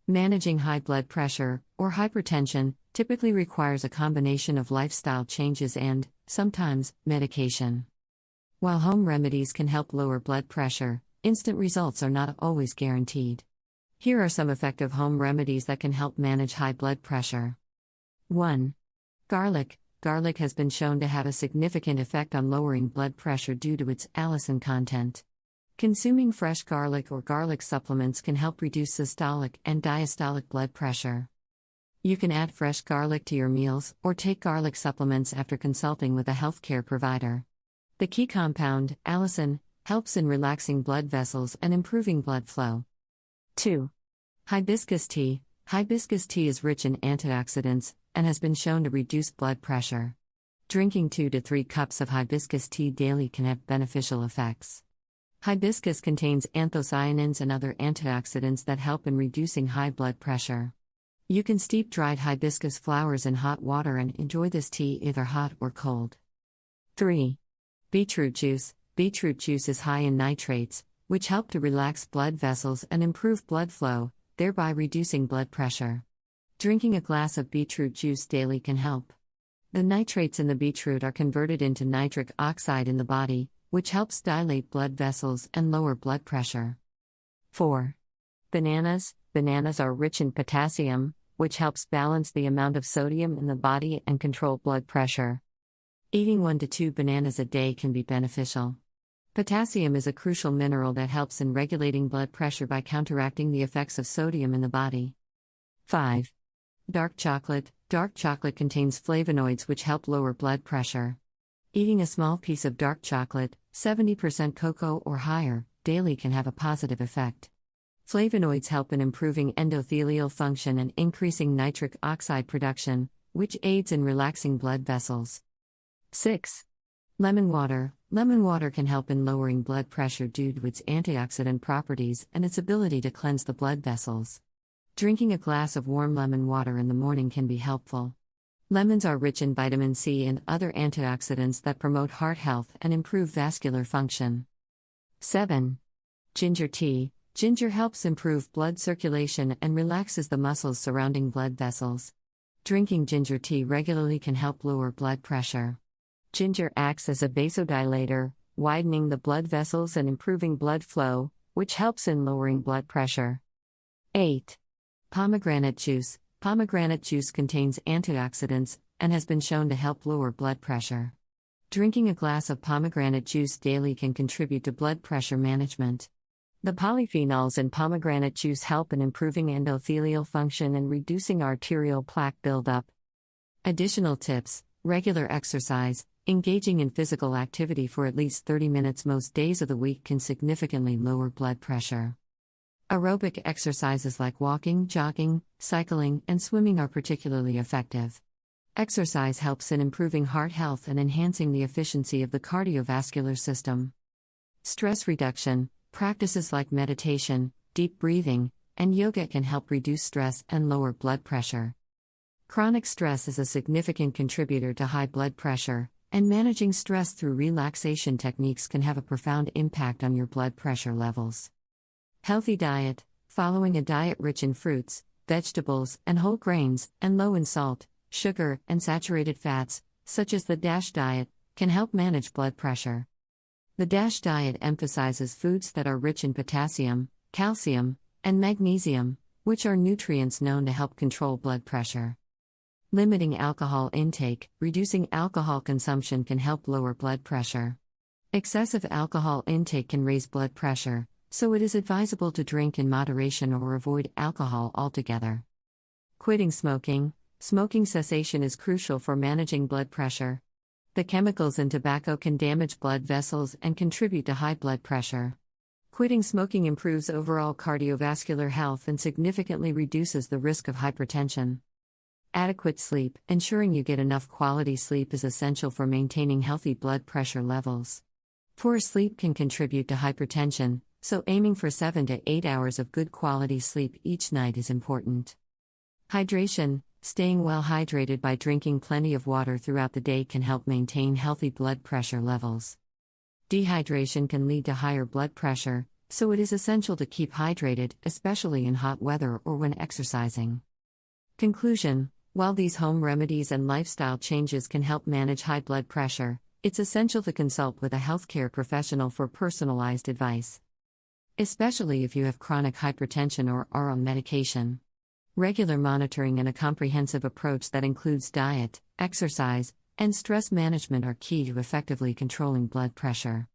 Managing high blood pressure, or hypertension, typically requires a combination of lifestyle changes and, sometimes, medication. While home remedies can help lower blood pressure, instant results are not always guaranteed. Here are some effective home remedies that can help manage high blood pressure. 1. Garlic. Garlic has been shown to have a significant effect on lowering blood pressure due to its allicin content. Consuming fresh garlic or garlic supplements can help reduce systolic and diastolic blood pressure. You can add fresh garlic to your meals or take garlic supplements after consulting with a healthcare provider. The key compound, allicin, helps in relaxing blood vessels and improving blood flow. 2. Hibiscus tea. Hibiscus tea is rich in antioxidants and has been shown to reduce blood pressure. Drinking 2 to 3 cups of hibiscus tea daily can have beneficial effects. Hibiscus contains anthocyanins and other antioxidants that help in reducing high blood pressure. You can steep dried hibiscus flowers in hot water and enjoy this tea either hot or cold. 3. Beetroot juice. Beetroot juice is high in nitrates, which help to relax blood vessels and improve blood flow, thereby reducing blood pressure. Drinking a glass of beetroot juice daily can help. The nitrates in the beetroot are converted into nitric oxide in the body, which helps dilate blood vessels and lower blood pressure. 4. Bananas. Bananas are rich in potassium, which helps balance the amount of sodium in the body and control blood pressure. Eating 1 to 2 bananas a day can be beneficial. Potassium is a crucial mineral that helps in regulating blood pressure by counteracting the effects of sodium in the body. 5. Dark chocolate. Dark chocolate contains flavonoids which help lower blood pressure. Eating a small piece of dark chocolate, 70% cocoa or higher, daily can have a positive effect. Flavonoids help in improving endothelial function and increasing nitric oxide production, which aids in relaxing blood vessels. 6. Lemon water. Lemon water can help in lowering blood pressure due to its antioxidant properties and its ability to cleanse the blood vessels. Drinking a glass of warm lemon water in the morning can be helpful. Lemons are rich in vitamin C and other antioxidants that promote heart health and improve vascular function. 7. Ginger tea. Ginger helps improve blood circulation and relaxes the muscles surrounding blood vessels. Drinking ginger tea regularly can help lower blood pressure. Ginger acts as a vasodilator, widening the blood vessels and improving blood flow, which helps in lowering blood pressure. 8. Pomegranate juice. Pomegranate juice contains antioxidants and has been shown to help lower blood pressure. Drinking a glass of pomegranate juice daily can contribute to blood pressure management. The polyphenols in pomegranate juice help in improving endothelial function and reducing arterial plaque buildup. Additional tips: regular exercise. Engaging in physical activity for at least 30 minutes most days of the week can significantly lower blood pressure. Aerobic exercises like walking, jogging, cycling, and swimming are particularly effective. Exercise helps in improving heart health and enhancing the efficiency of the cardiovascular system. Stress reduction. Practices like meditation, deep breathing, and yoga can help reduce stress and lower blood pressure. Chronic stress is a significant contributor to high blood pressure, and managing stress through relaxation techniques can have a profound impact on your blood pressure levels. Healthy diet. Following a diet rich in fruits, vegetables, and whole grains, and low in salt, sugar, and saturated fats, such as the DASH diet, can help manage blood pressure. The DASH diet emphasizes foods that are rich in potassium, calcium, and magnesium, which are nutrients known to help control blood pressure. Limiting alcohol intake. Reducing alcohol consumption can help lower blood pressure. Excessive alcohol intake can raise blood pressure, so it is advisable to drink in moderation or avoid alcohol altogether. Quitting smoking. Smoking cessation is crucial for managing blood pressure. The chemicals in tobacco can damage blood vessels and contribute to high blood pressure. Quitting smoking improves overall cardiovascular health and significantly reduces the risk of hypertension. Adequate sleep. Ensuring you get enough quality sleep is essential for maintaining healthy blood pressure levels. Poor sleep can contribute to hypertension, so aiming for 7 to 8 hours of good quality sleep each night is important. Hydration. Staying well hydrated by drinking plenty of water throughout the day can help maintain healthy blood pressure levels. Dehydration can lead to higher blood pressure, so it is essential to keep hydrated, especially in hot weather or when exercising. Conclusion: while these home remedies and lifestyle changes can help manage high blood pressure, it's essential to consult with a healthcare professional for personalized advice, especially if you have chronic hypertension or are on medication. Regular monitoring and a comprehensive approach that includes diet, exercise, and stress management are key to effectively controlling blood pressure.